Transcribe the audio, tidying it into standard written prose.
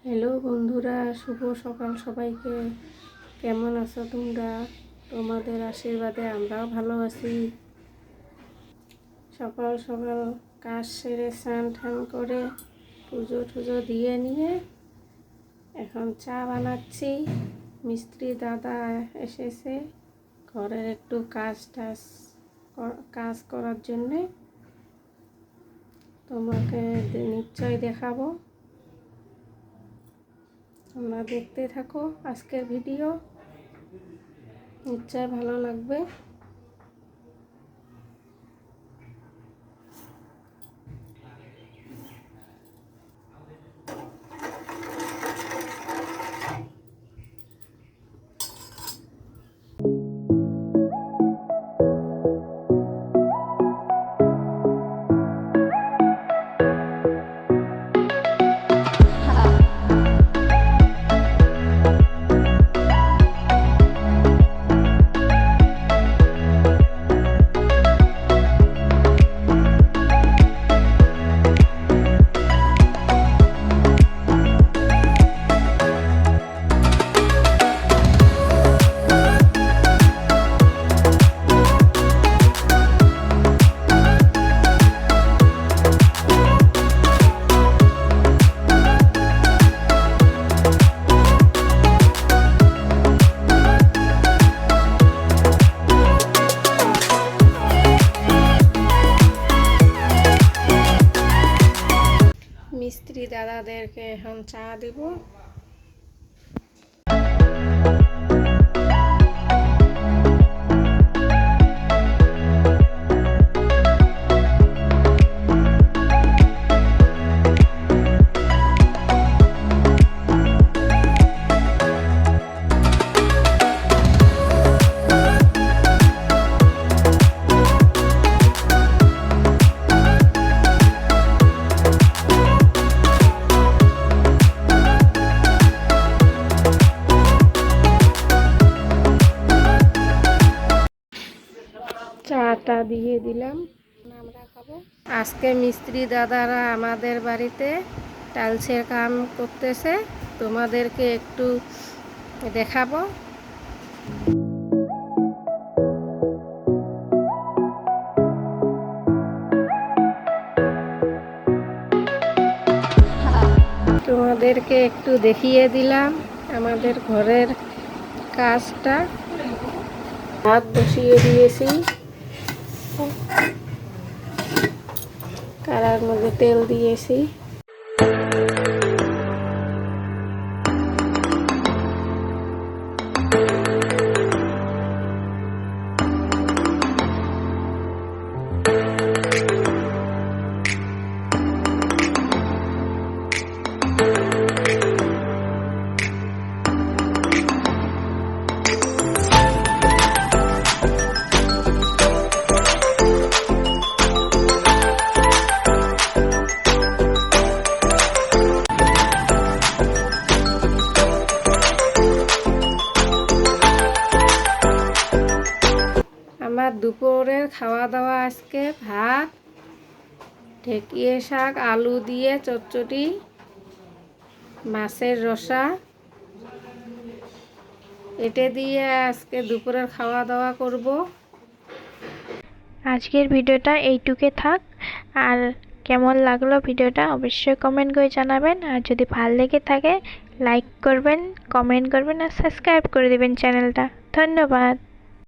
Hello বন্ধুরা, শুভ সকাল সবাইকে। কেমন আছো তোমরা? তোমাদের আশীর্বাদে আমরাও ভালো আছি। সকাল সকাল কাজ সেরে স্নান টান করে পুজো টুজো দিয়ে নিয়ে এখন চা বানাচ্ছি। মিস্ত্রি দাদা এসেছে ঘরের একটু কাজ করার জন্যে। তোমাকে নিশ্চয় দেখাবো, তোমরা দেখতে থাকো। আজকের ভিডিও নিশ্চয় ভালো লাগবে। মিস্ত্রি দাদাদেরকে এখন চা দেব। চাটা দিয়ে দিলাম, আমরা খাবো। আজকে মিস্ত্রি দাদারা আমাদের বাড়িতে টাইলসের কাম করতেছে, তোমাদেরকে একটু দেখাবো। তোমাদেরকে একটু দেখিয়ে দিলাম আমাদের ঘরের কাজটা। ভাত বসিয়ে দিয়েছি, কড়াইয়ের মধ্যে তেল দিয়েছি। আমার দুপুরের খাওয়া দাওয়া আজকে ভাত, ঢেঁকিয়ে শাক, আলু দিয়ে চচ্চড়ি, মাছের রসা, এটা দিয়ে আজকে দুপুরের খাওয়া দাওয়া করব। আজকের ভিডিওটা এইটুকে থাক। আর কেমন লাগলো ভিডিওটা অবশ্যই কমেন্ট করে জানাবেন। আর যদি ভালো লেগে থাকে লাইক করবেন, কমেন্ট করবেন আর সাবস্ক্রাইব করে দেবেন চ্যানেলটা। ধন্যবাদ।